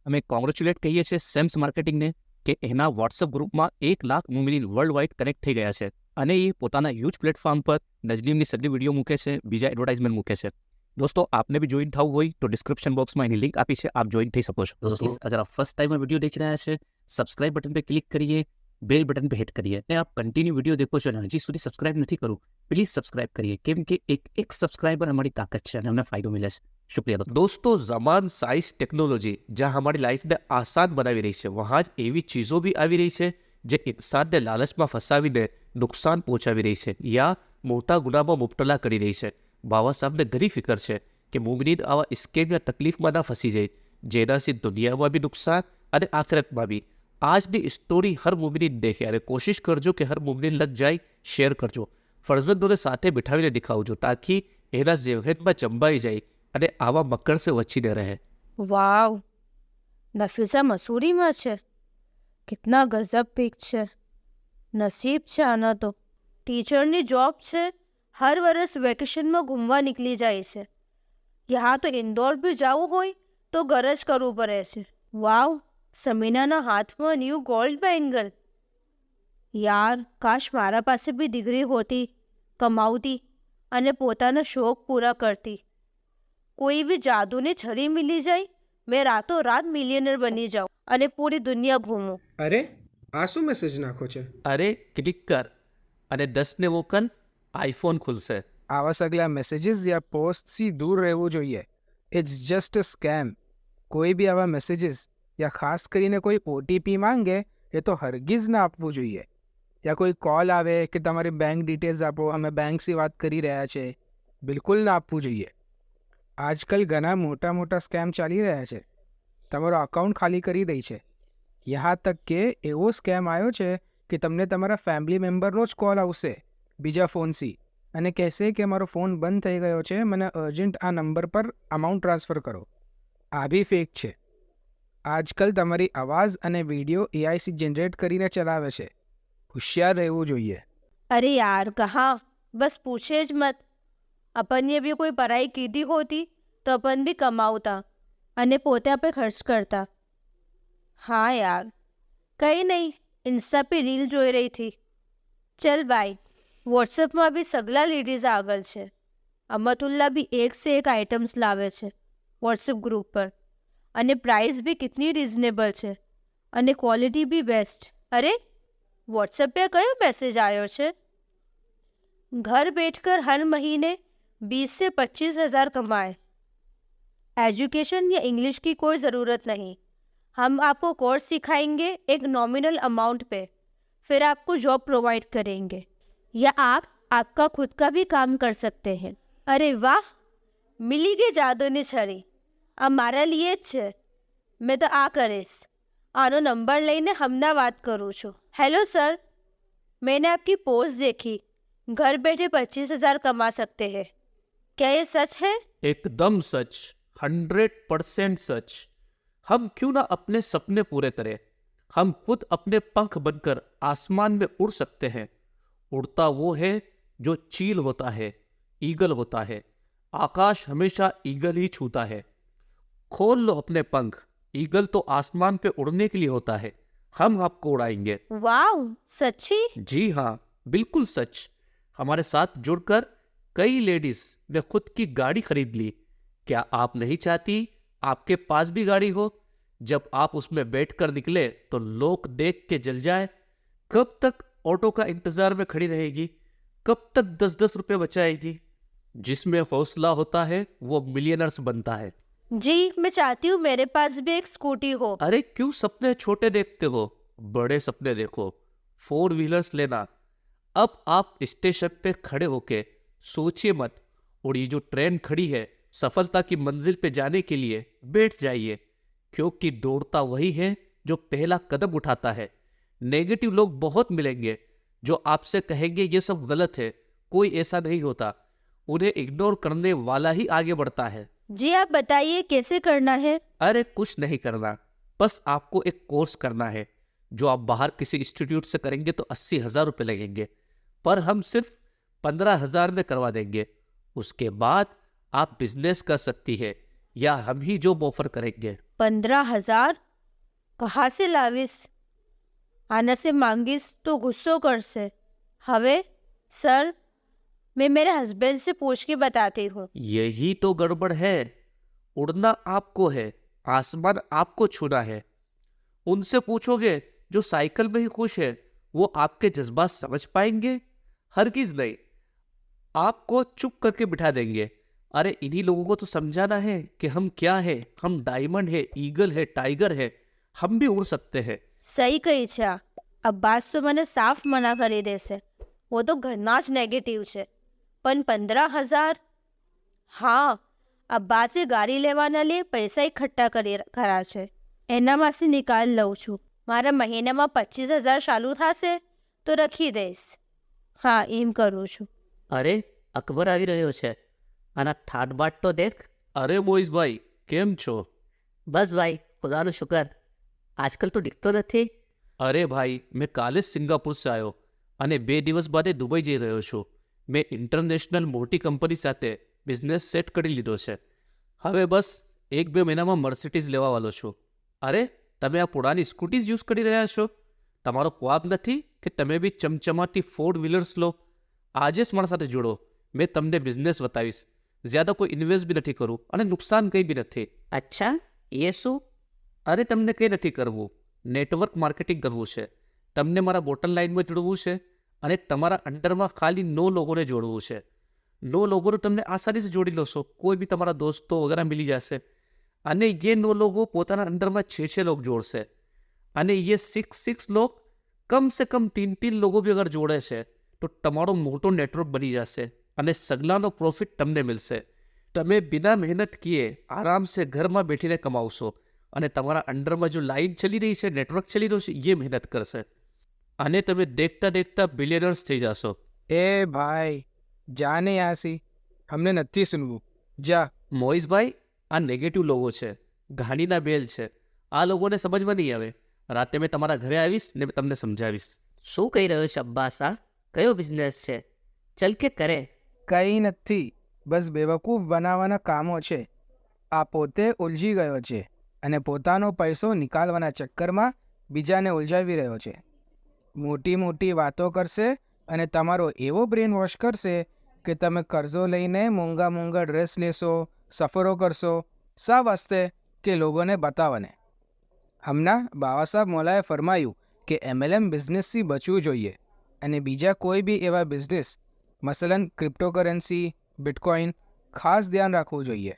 અમે કોંગ્રેચ્યુલેટ કહીએ છીએ સેમ્સ માર્કેટિંગને કે એના વોટ્સઅપ ગ્રુપમાં 1 લાખ મુમિનીન વર્લ્ડ વાઇડ કનેક્ટ થઈ ગયા છે અને એ પોતાના હ્યુજ પ્લેટફોર્મ પર નજલીમની સગલી વિડીયો મૂકે છે, બીજા એડવર્ટાઇઝમેન્ટ મૂકે છે. દોસ્તો आपने भी ज्वाइन થવું હોય તો ડિસ્ક્રિપ્શન બોક્સમાં એની લિંક આપી છે, આપ જોઈન થઈ શકો છો. दोस्तों अगर आप फर्स्ट टाइम वीडियो देख रहे हैं सब्सक्राइब बटन पे क्लिक करिए, बेल बटन पे हिट करिए અને આપ કન્ટિન્યુ વિડીયો દેખો છો અને હજી સુધી સબસ્ક્રાઇબ નથી કરું, પ્લીઝ સબસ્ક્રાઇબ કરિए કેમ કે એક સબસ્ક્રાઇબર हमारी ताकत છે અને અમને ફાયદો मिले છે. शुक्रिया दोस्तों. ज़मान साइंस टेक्नोलॉजी जहाँ हमारी लाइफ ने आसान बनावी रही है, वहाँ ज एवी चीज़ों भी આવી રહી છે જે ઇન્સાનને લાલચમાં ફસાવીને નુકસાન પહોંચાવી રહી છે યા મોટા ગુનામાં મુબતલા કરી રહી છે. બાબા સાહેબને ઘણી ફિકર છે કે મુમિનીન આવા સ્કેમ યા તકલીફમાં ના ફસી જાય જેનાથી દુનિયામાં બી નુકસાન અને આખિરતમાં બી. આજની સ્ટોરી હર મુમિનીન દેખે અને કોશિશ કરજો કે હર મુમિનીન લગ જાય, શેર કરજો, ફરજંદોને સાથે બિઠાવીને દેખાવજો તાકી એના ઝેહનમાં ચંબાઈ જાય અને આવા મકર સે બચીને રહે. વાવ, નફીસા મસૂરીમાં છે. કિતના ગજબ પિક છે. નસીબ છે આના તો. ટીચરની જોબ છે, હર વર્ષ વેકેશનમાં ઘૂમવા નીકળી જાય છે. યહાં તો ઇન્દોર બી જવું હોય તો ગરજ કરવું પડે છે. વાવ, સમીનાના હાથમાં ન્યૂ ગોલ્ડ બેંગલ. યાર, કાશ મારા પાસે બી ડિગ્રી હોતી, કમાવતી અને પોતાના શોખ પૂરા કરતી. કોઈ બી જાદુની છરી મિલી જાય, મેં રાતો રાત મિલિયનર બની જાઉં અને પૂરી દુનિયા ઘૂમું. અરે આ શું મેસેજ નાખો છે? અરે ક્લિક કર અને 10ને વોકન આઈફોન ખુલશે. આવા સગલા મેસેજીસ યા પોસ્ટથી દૂર રહેવું જોઈએ. It's just a scam. કોઈ બી આવા મેસેજીસ યા ખાસ કરીને કોઈ ઓટીપી માંગે એ તો હરગીઝ ના આપવું જોઈએ. યા કોઈ કોલ આવે કે તમારી બેંક ડિટેલ્સ આપો, અમે બેંકથી વાત કરી રહ્યા છે, બિલકુલ ના આપવું જોઈએ. આજકાલ ઘણા મોટા મોટા સ્કેમ ચાલી રહ્યા છે. તમારો અકાઉન્ટ ખાલી કરી દે છે. યહાં તક કે એવો સ્કેમ આવ્યો છે કે તમને તમારા ફેમિલી મેમ્બરનો જ કોલ આવશે બીજા ફોનથી અને કહેશે કે મારો ફોન બંધ થઈ ગયો છે, મને અર્જન્ટ આ નંબર પર અમાઉન્ટ ટ્રાન્સફર કરો. આ બી ફેક છે. આજકાલ તમારી આવાજ અને વિડીયો એઆઈથી જનરેટ કરીને ચલાવે છે. હોશિયાર રહેવું જોઈએ. અરે યાર, કहाँ, બસ પૂછે જ મત. આપણને બી કોઈ પરાઈ કીધી હોતી તો अपन બી કમાવતા અને પોતે આપણે ખર્ચ કરતા. હા યાર, કંઈ નહીં, ઇન્સ્ટા पे રીલ જોઈ રહી थी. ચલ બાય. વોટ્સએપમાં બી સગલા લેડીઝ આગળ છે. અમતુલ્લા બી એક સે એક આઇટમ્સ લાવે છે વોટ્સએપ ગ્રુપ પર અને પ્રાઇસ બી કિતની રિઝનેબલ છે અને ક્વોલિટી બી બેસ્ટ. અરે વોટ્સએપ पे કયો મેસેજ આવ્યો છે? घर बैठकर हर महीने 20 से 25,000 कमाए. एजुकेशन या इंग्लिश की कोई ज़रूरत नहीं. हम आपको कोर्स सिखाएंगे एक नॉमिनल अमाउंट पे, फिर आपको जॉब प्रोवाइड करेंगे या आप आपका खुद का भी काम कर सकते हैं. अरे वाह, मिली गई जादूनी छड़ी. આ મારા लिए જ છે. મેં તો આ કરીશ. આનો નંબર લઈને હમણાં વાત કરું છું. हेलो सर, मैंने आपकी पोस्ट देखी, घर बैठे 25,000 कमा सकते हैं, क्या ये सच है? एकदम सच, 100% सच. हम क्यों ना अपने सपने पूरे करें. हम खुद अपने पंख बनकर आसमान में उड़ सकते हैं. उड़ता वो है जो चील होता है, ईगल होता है. आकाश हमेशा ईगल ही छूता है. खोल लो अपने पंख. ईगल तो आसमान पे उड़ने के लिए होता है. हम आपको उड़ाएंगे. वाह, सच्ची? जी हाँ, बिल्कुल सच. हमारे साथ जुड़कर कई लेडीज ने खुद की गाड़ी खरीद ली. क्या आप नहीं चाहती आपके पास भी गाड़ी हो? जब आप उसमें बैठकर निकले तो लोग देख के जल जाए. कब तक ऑटो का इंतजार में खड़ी रहेगी? कब तक 10-10 रुपए बचाएगी? जिसमें हौसला होता है वो मिलियनर्स बनता है. जी, मैं चाहती हूँ मेरे पास भी एक स्कूटी हो. अरे क्यों सपने छोटे देखते हो, बड़े सपने देखो. 4 व्हीलर्स लेना. अब आप स्टेशन पे खड़े होके सोचिए मत, और ये जो ट्रेन खड़ी है सफलता की मंजिल पे जाने के लिए बैठ जाइए, क्योंकि दौड़ता वही है जो पहला कदम उठाता है. नेगेटिव लोग बहुत मिलेंगे जो आपसे कहेंगे ये सब गलत है, कोई ऐसा नहीं होता. उन्हें इग्नोर करने वाला ही आगे बढ़ता है. जी आप बताइए कैसे करना है? अरे कुछ नहीं करना, बस आपको एक कोर्स करना है जो आप बाहर किसी इंस्टीट्यूट से करेंगे तो 80,000 रुपये लगेंगे, पर हम सिर्फ 15,000 में करवा देंगे. उसके बाद आप बिजनेस कर सकती है या हम ही जॉब ऑफर करेंगे। 15,000 कहाँ से लावीस? आना से मांगीस तो गुस्सो करसे। हवे सर, मैं मेरे हस्बैंड से पूछ के बताती हूँ। यही तो गड़बड़ है। उड़ना आपको है, आसमान आपको छूना है। उनसे पूछोगे जो साइकिल में ही खुश है, वो आपके जज्बात समझ पाएंगे? हरगिज नहीं। आपको चुप करके बिठा देंगे। अरे इन्हीं लोगों को तो समझाना है कि हम क्या है। हम डायमंड है, ईगल है, टाइगर है, हम भी उड़ सकते हैं। સહી કહી છે આ. અબ્બાસ તો મને સાફ મના કરી દેશે. वो तो ઘરના જ નેગેટિવ છે. પણ 15,000? હા, અબ્બાસે ગાડી લેવાના લે પૈસા એકઠ્ઠા કર્યા છે. એનામાંથી નિકાલ લઉં છું. મારા મહિનામાં 25,000 ચાલુ થશે તો રખી દઈશ. હા, એમ કરું છું. અરે અકબર આવી રહ્યો છે. આના ઠાટ બાટ તો દેખ. અરે મોઇઝભાઈ, કેમ છો? બસ ભાઈ, ખુદાનો શુકર. આજકાલ તો દીખતો નથી. અરે ભાઈ, મેં કાલે જ સિંગાપુર से આવ્યો અને 2 દિવસ બાદ દુબઈ જઈ રહ્યો છું. મેં ઇન્ટરનેશનલ મોટી કંપની સાથે બિઝનેસ સેટ કરી લીધો છે. હવે બસ 1-2 મહિનામાં મર્સિડીઝ લેવાવાળો છું. અરે તમે આ પુરાની સ્કૂટીઝ યુઝ કરી રહ્યા છો? તમારો ખ્વાબ નથી કે તમે બી ચમચમાતી 4 વ્હીલર્સ લો? આજે જ મારા સાથે જોડો, મેં તમને બિઝનેસ બતાવીશ. જ્યાદા કોઈ ઇન્વેસ્ટ બી નથી કરું અને નુકસાન કંઈ બી નથી. અચ્છા, એ શું? અરે તમને કંઈ નથી કરવું. નેટવર્ક માર્કેટિંગ કરવું છે. તમને મારા બોટમ લાઇનમાં જોડવું છે અને તમારા અંડરમાં ખાલી 9 લોકોને જોડવું છે. 9 લોકોને તમને આસાનીથી જોડી લેશો. કોઈ બી તમારા દોસ્તો વગેરે મિલી જશે અને એ 9 લોકો પોતાના અંડરમાં 6 લોગ જોડશે અને એ 6 લોગ કમ સે કમ 3 લોકો બી અગર જોડે છે તો તમારો મોટો નેટવર્ક બની જશે અને સગલાનો પ્રોફિટ તમને મળશે. તમે બિના મહેનત કિએ આરામ સે ઘરમાં બેઠીને કમાવશો અને તમારા અંડરમાં જો લાઈન ચલી રહી છે, નેટવર્ક ચલી રહ્યું છે, એ મહેનત કરશે અને તમે દેખતા દેખતા બિલિયનર્સ થઈ જશો. એ ભાઈ જાને યાસી, અમને નથી સુનવું. જા. મોઇઝભાઈ, આ નેગેટિવ લોકો છે, ઘાણીના બેલ છે. આ લોકોને સમજમાં નહીં આવે. રાતે મેં તમારા ઘરે આવીશ ને તમને સમજાવીશ. શું કહી રહ્યો છે અબ્બાસ? આ કયો બિઝનેસ છે? ચલ કે કરે. કંઈ નથી, બસ બેવકૂફ બનાવવાના કામો છે. આ પોતે ઉલઝી ગયો છે અને પોતાનો પૈસો નિકાલવાના ચક્કરમાં બીજાને ઉલઝાવી રહ્યો છે. મોટી મોટી વાતો કરશે અને તમારો એવો બ્રેન વોશ કરશે કે તમે કર્જો લઈને મોંઘા મોંઘા ડ્રેસ લેશો, સફરો કરશો. શા વાસ્તે? કે લોકોને બતાવવાને. હમણાં બાબા સાહેબ મોલાએ ફરમાયું કે MLM બિઝનેસથી બચવું જોઈએ અને બીજા કોઈ બી એવા બિઝનેસ, મસલન ક્રિપ્ટોકરન્સી, બિટકોઇન, ખાસ ધ્યાન રાખવું જોઈએ.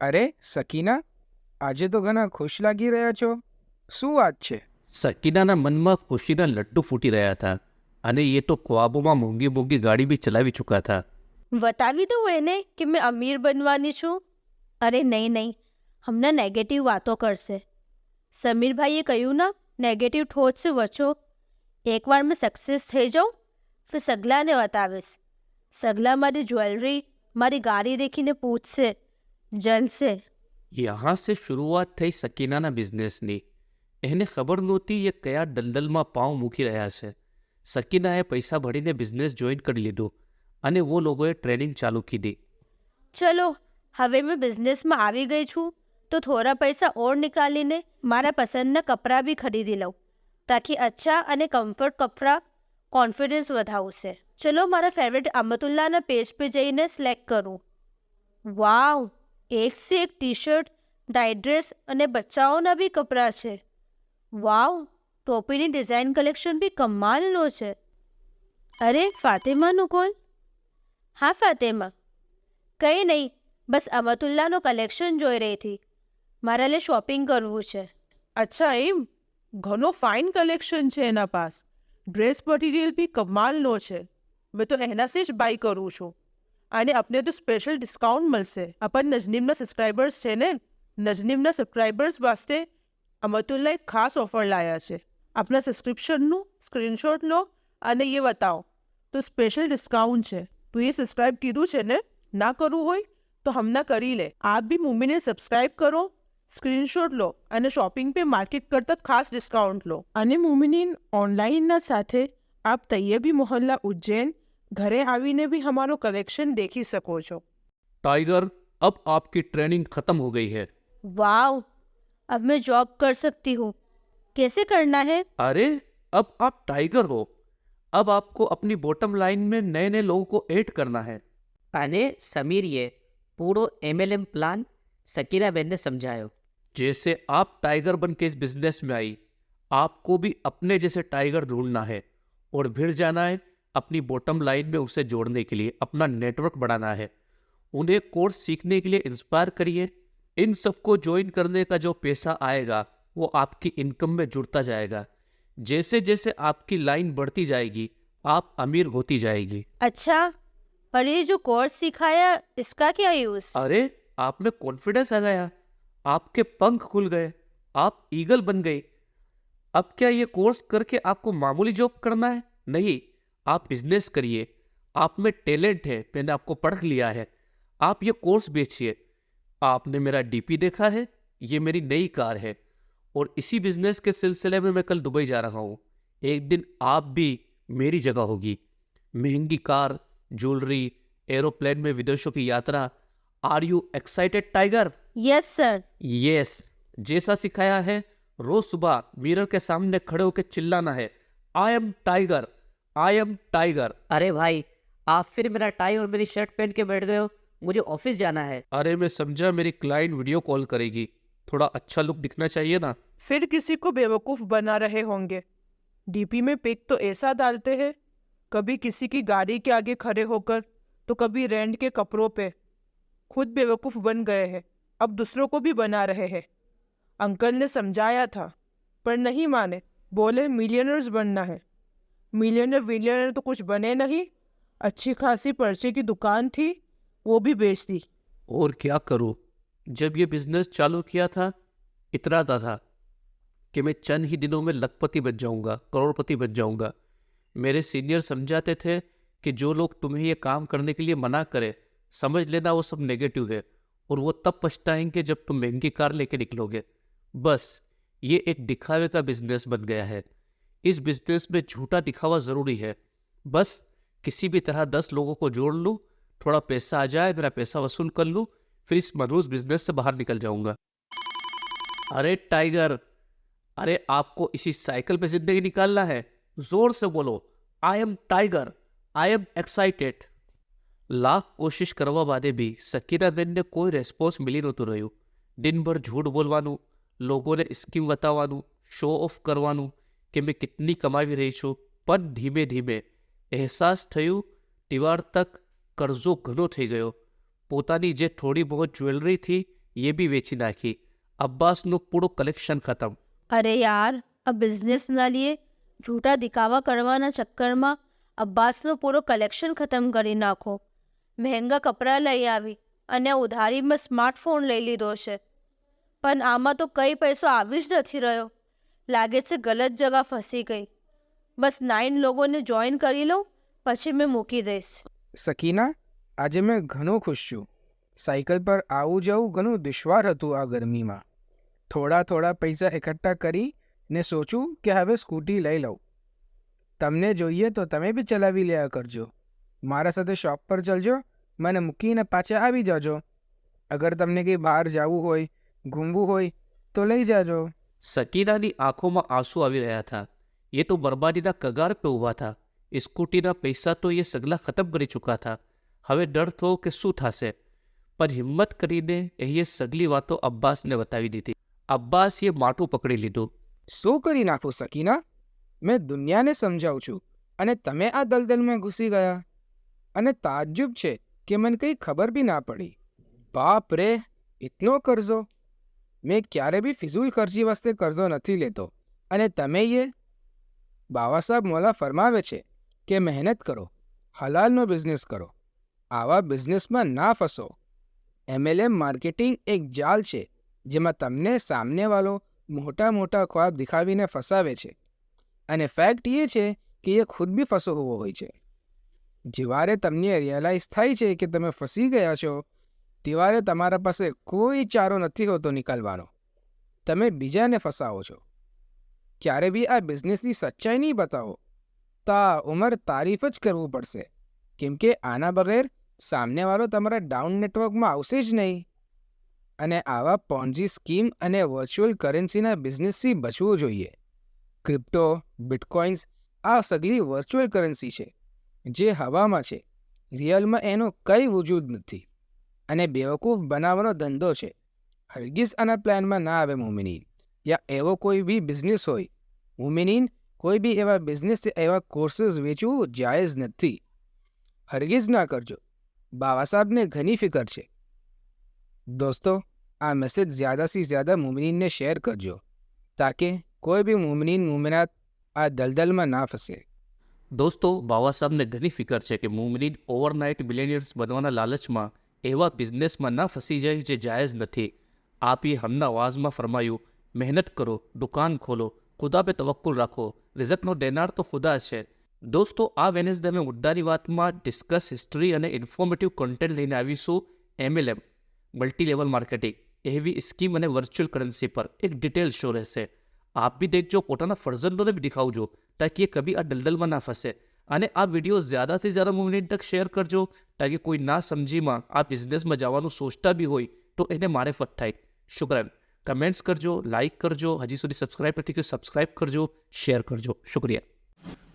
અરે સકીના, આજે તો ઘણા ખુશ લાગી રહ્યા છો. શું વાત છે? સકીનાના મનમાં ખુશીના લડ્ડુ ફૂટી રહ્યા હતા અને એ તો ખ્વાબોમાં મોંઘી મોંઘી ગાડી બી ચલાવી ચૂક્યા હતા. બતાવી દઉં એને કે મેં અમીર બનવાની છું? અરે નહીં નહીં, હમણાં નેગેટિવ વાતો કરશે. સમીરભાઈએ કહ્યું ના, નેગેટિવ થોટ से बचो. એકવાર મેં સક્સેસ થઈ જાઉં ફિર સગલાને બતાવીશ. સગલા મારી જ્વેલરી, મારી ગાડી દેખીને પૂછશે, જલશે. યહાં સે શરૂઆત થઈ સકીનાના બિઝનેસની. એને ખબર નહોતી એ કયા દલદલમાં પાઉં મૂકી રહ્યા છે. સકીનાએ પૈસા ભરીને બિઝનેસ જોઈન કરી લીધું અને वो લોકોએ ટ્રેનિંગ ચાલુ કીધી. ચલો, હવે મેં બિઝનેસમાં આવી ગઈ છું તો થોડા પૈસા ઓર નિકાલીને મારા પસંદના કપડાં બી ખરીદી લઉં તાકી અચ્છા અને કમ્ફર્ટ કપડાં કોન્ફિડન્સ વધાવશે. ચલો, મારા ફેવરેટ અમતુલ્લાના પેજ પર જઈને સિલેક્ટ કરું. વાવ, એક સે એક ટી શર્ટ, ડાય ડ્રેસ અને બચ્ચાઓના બી કપડાં છે. વાવ, ટોપીની ડિઝાઇન કલેક્શન બી કમાલનો છે. અરે ફાતિમાનું કોલ? હા ફાતિમા, કંઈ નહીં, બસ અમતુલ્લાનો કલેક્શન જોઈ રહી હતી. મારા લે શોપિંગ કરવું છે. અચ્છા એમ? ઘણો ફાઇન કલેક્શન છે એના પાસ. ડ્રેસ મટીરિયલ બી કમાલનો છે. મેં તો એનાથી જ બાય કરું છું. અને આપને તો સ્પેશિયલ ડિસ્કાઉન્ટ મળશે. આપણ નજનીમના સબસ્ક્રાઈબર્સ છે ને, નજનીમના સબસ્ક્રાઈબર્સ વાસ્તે અમતુલ્લા એક ખાસ ઓફર લાયા છે. આપના સબસ્ક્રિપ્શનનું સ્ક્રીનશોટ લો અને એ બતાવો તો સ્પેશિયલ ડિસ્કાઉન્ટ છે. તું એ સબસ્ક્રાઈબ કીધું છે ને? ના કરવું હોય તો હમણાં કરી લે. આપ બી મમ્મીને સબસ્ક્રાઈબ કરો, સ્ક્રીનશોટ લો અને શોપિંગ पे માર્કેટ કરતાં ખાસ ડિસ્કાઉન્ટ લો. અને મુમિનીન ઓનલાઈનના સાથે આપ તૈયબી મોહલ્લા ઉજ્જૈન ઘરે આવીને બી હમારો કલેક્શન દેખી શકો છો. ટાઈગર, अब आपकी ट्रेनिंग खत्म हो गई है। वाव, अब मैं जॉब कर सकती हूँ। कैसे करना है? अरे, अब आप टाइगर हो। अब आपको अपनी बॉटम लाइन में नए नए लोगों को ऐड करना है। અને સમીરીએ પૂરો MLM પ્લાન સકીરાબેનને સમજાયો. जैसे आप टाइगर बन के इस बिजनेस में आई, आपको भी अपने जैसे टाइगर ढूंढना है और भिड़ जाना है अपनी बॉटम लाइन में उसे जोड़ने के लिए, अपना नेटवर्क बढ़ाना है। उन्हें कोर्स सीखने के लिए इंस्पायर करिए। इन सबको ज्वाइन करने का जो पैसा आएगा वो आपकी इनकम में जुड़ता जाएगा। जैसे जैसे आपकी लाइन बढ़ती जाएगी, आप अमीर होती जाएगी। अच्छा, पर ये जो कोर्स सिखाया इसका क्या यूज़? अरे, आप में कॉन्फिडेंस आ गया, आपके पंख खुल गए, आप ईगल बन गए। अब क्या ये कोर्स करके आपको मामूली जॉब करना है? नहीं, आप बिजनेस करिए। आप में टैलेंट है, मैंने आपको परख लिया है। आप ये कोर्स बेचिए। आपने मेरा डीपी देखा है, ये मेरी नई कार है और इसी बिजनेस के सिलसिले में मैं कल दुबई जा रहा हूँ। एक दिन आप भी मेरी जगह होगी। महंगी कार, ज्वेलरी, एरोप्लेन में विदेशों की यात्रा। Are you excited tiger? Yes sir. Yes, जैसा सिखाया है रोज सुबह मिरर के सामने खड़े होकर चिल्लाना है, I am tiger, I am tiger. अरे भाई, आप फिर मेरा टाई और मेरी शर्ट पहन के बैठ गए हो। मुझे ऑफिस जाना है. अरे मैं समझा, मेरी क्लाइंट वीडियो कॉल करेगी, थोड़ा अच्छा लुक दिखना चाहिए ना। फिर किसी को बेवकूफ़ बना रहे होंगे। डीपी में पिक तो ऐसा डालते हैं, कभी किसी की गाड़ी के आगे खड़े होकर तो कभी रेंट के कपड़ों पे। खुद बेवकूफ़ बन गए हैं, अब दूसरों को भी बना रहे हैं। अंकल ने समझाया था पर नहीं माने, बोले मिलियनर्स बनना है। मिलियनर विलियनर तो कुछ बने नहीं। अच्छी खासी पर्चे की दुकान थी, वो भी बेच दी। और क्या करूं, जब ये बिजनेस चालू किया था इतराता था कि मैं चंद ही दिनों में लखपति बन जाऊंगा, करोड़पति बन जाऊंगा। मेरे सीनियर समझाते थे कि जो लोग तुम्हें ये काम करने के लिए मना करे, समझ लेना वो सब नेगेटिव है और वो तब पछताएंगे जब तुम महंगी कार लेके निकलोगे। बस ये एक दिखावे का बिजनेस बन गया है। इस बिजनेस में झूठा दिखावा ज़रूरी है। बस किसी भी तरह 10 लोगों को जोड़ लूँ, थोड़ा पैसा आ जाए, मेरा पैसा वसूल कर लूँ, फिर इस मनहूस बिजनेस से बाहर निकल जाऊंगा। अरे टाइगर, अरे आपको इसी साइकिल पे जिंदगी निकालना है। जोर से बोलो, I am tiger, I am excited. Lakh कोशिश કરવા બાદે બી સકીરાબેનને કોઈ રેસ્પોન્સ મળી નહોતું રહ્યું. દિનભર ઝૂઠ બોલવાનું, લોકોને સ્કીમ બતાવવાનું, શો ઓફ કરવાનું કે મેં કેટલી કમાવી રહી છું, પણ ધીમે ધીમે અહેસાસ થયું દિવાળ તક કર્જો ઘણો થઈ ગયો. પોતાની જે થોડી બહુ જ્વેલરી थी ये भी વેચી નાખી. અબ્બાસનું પૂરું કલેક્શન ખતમ. અરે યાર, આ બિઝનેસના લીએ જૂઠા દિખાવા કરવાના ચક્કરમાં અબ્બાસનો પૂરો કલેક્શન ખતમ કરી નાખો. મહેંગા કપડાં લઈ આવી અને ઉધારીમાં સ્માર્ટફોન લઈ લીધો છે, પણ આમાં તો કંઈ પૈસો આવી જ નથી રહ્યો. લાગે છે ગલત જગા ફસી ગઈ. બસ 9 લોકોને જોઈન કરી લઉં, પછી મેં મૂકી દઈશ. સકીના, આજે મેં ઘણો ખુશ છું. સાયકલ પર આવું જવું ઘણું દુશ્વાર હતું આ ગરમીમાં. થોડા પૈસા એકઠા કરીને સોચું કે હવે સ્કૂટી લઈ લઉં. તમને જોઈએ તો તમે બી ચલાવી લ્યા કરજો. મારા સાથે શોપ પર ચલજો, મને મૂકીને પાછા આવી જાજો. અગર તમને કંઈ બહાર જવું હોય, ઘૂમવું હોય તો લઈ જાજો. સકીનાની આંખોમાં આંસુ આવી રહ્યા હતા. ये तो बर्बादीના કગાર पे ઊભા था. સ્કૂટીના પૈસા તો ये સગલા ખતમ કરી ચૂકા था. હવે ડર થયો કે શું થશે, પણ હિંમત કરીને એ સગલી વાતો અબ્બાસને બતાવી દીધી. અબ્બાસીએ માથું પકડી લીધું. શું કરી નાખું સકીના? મેં દુનિયાને સમજાવું છું અને તમે આ દલદલમાં ઘૂસી ગયા. અને તાજ્જુબ છે કે મને કંઈ ખબર બી ના પડી. બાપ રે, ઇતનો કર્જો! મેં ક્યારે બી ફિઝૂલ ખર્ચી વાસ્તે કર્જો નથી લેતો. અને તમે એ બાવા સાહેબ મોલા ફરમાવે છે કે મહેનત કરો, હલાલનો બિઝનેસ કરો, આવા બિઝનેસમાં ના ફસો. MLM માર્કેટિંગ એક જાલ છે જેમાં તમને સામનેવાળો મોટા ખ્વાબ દિખાવીને ફસાવે છે. અને ફેક્ટ એ છે કે એ ખુદ બી ફસો હોવો હોય છે. જેવારે તમને રિયલાઇઝ થાય છે કે તમે ફસી ગયા છો, તેવારે તમારા પાસે કોઈ ચારો નથી હોતો નીકળવાનો. તમે બીજાને ફસાવો છો. ક્યારે બી આ બિઝનેસની સચ્ચાઈ નહીં બતાવો. તા ઉંમર તારીફ જ કરવું પડશે, કેમ કે આના બગેર સામનેવાળો તમારા ડાઉન નેટવર્કમાં આવશે જ નહીં. અને આવા પોન્જી સ્કીમ અને વર્ચ્યુઅલ કરન્સીના બિઝનેસથી બચવું જોઈએ. ક્રિપ્ટો, બિટકોઇન્સ આ સગળી વર્ચ્યુઅલ કરન્સી છે જે હવામાં છે. રિયલમાં એનો કંઈ વજૂદ નથી અને બેવકૂફ બનાવવાનો ધંધો છે. હરગીઝ આના પ્લાનમાં ના આવે મોમિનીન. યા એવો કોઈ બી બિઝનેસ હોય મોમિનીન, કોઈ બી એવા બિઝનેસ એવા કોર્सेस વેચવું જાયઝ નથી. હરગીઝ ના કરજો. બાવા સાહેબને ઘણી ફિકર છે. दोस्तों આ મેસેજ ज़्यादा से ज़्यादा मुमिनीन ने शेयर करजो ताकि कोई भी मुमिनीन मुमिनात આ દલદલમાં ના ફસે. દોસ્તો, બાવા સાહેબને ઘણી ફિકર છે કે મુમિનીન ઓવરનાઇટ બિલિયનિયર્સ બનવાના લાલચમાં એવા બિઝનેસમાં ના ફસી જાય જે જાયઝ નથી. આપ એ હમના આવાઝમાં ફરમાયું, મહેનત કરો, દુકાન ખોલો, ખુદા પે તવક્કુલ રાખો, રિઝકનો દેનાર તો ખુદા છે. દોસ્તો, આ વેનસડે અમે મુદ્દાની વાતમાં ડિસ્કસ હિસ્ટ્રી અને ઇન્ફોર્મેટિવ કન્ટેન્ટ લઈને આવીશું MLM મલ્ટી લેવલ માર્કેટિંગ એવી સ્કીમ અને વર્ચ્યુઅલ કરન્સી પર એક ડિટેલ શો રહેશે. આપ બી દેખજો, પોતાના ફરજંદોને બી દિખાવજો તાकि એ કભી આ દલદલમાં ના ફસે. અને આ વિડીયો ज़्यादाથી ज़्यादा મુમિનીન તક શેર કરજો તાकि કોઈ ના સમજીમાં આ બિઝનેસમાં જવાનું સોચતા બી હોય તો એને મારેફત થાય. શુક્રન. કમેન્ટ્સ કરજો, લાઇક કરજો, હજી સુધી સબસ્ક્રાઇબ નથી કર્યું સબસ્ક્રાઇબ કરજો, શેર કરજો. शुक्रिया.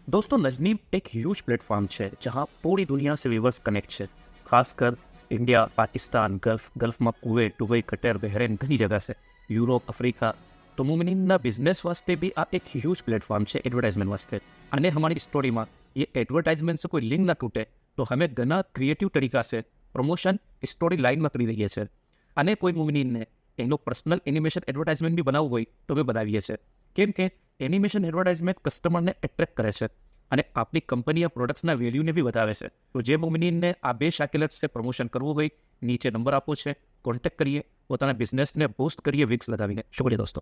दोस्तों, नजनीम एक ह्यूज प्लेटफॉर्म है जहां पूरी दुनिया से व्यूवर्स कनेक्ट है. खासकर इंडिया, पाकिस्तान, गल्फ में कुवैत, दुबई, कतर, बहरीन घनी जगह से, यूरोप, अफ्रीका. तो मुमिनीनना बिजनेस वास्ते भी आ एक ह्यूज प्लेटफॉर्म है एडवर्टाइजमेंट वास्ते. અને हमारी स्टोरी में ये एडवर्टाइजमेंट से कोई लिंक ना टूटे तो हमें घना क्रिएटिव तरीका से प्रमोशन स्टोरी लाइन में કરી રહીએ છીએ. અને કોઈ મુમિનીનને એનો પર્સનલ એનિમેશન એડવર્ટાઇઝમેન્ટ બી બનાવવું હોય તો બી બનાવીએ છીએ. કેમ કે એનિમેશન એડવર્ટાઇઝમેન્ટ કસ્ટમરને એટ્રેક્ટ કરે છે અને આપણી કંપની પ્રોડક્ટ્સના વેલ્યુને બી વધારે છે. તો જે મુમિનીનને આ બે શાકિલત પ્રમોશન કરવું હોય, નીચે નંબર આપો છે, કોન્ટેક્ટ કરીએ, પોતાના બિઝનેસને બૂસ્ટ કરીએ વિક્સ લગાવીને. શુક્રિયા દોસ્તો.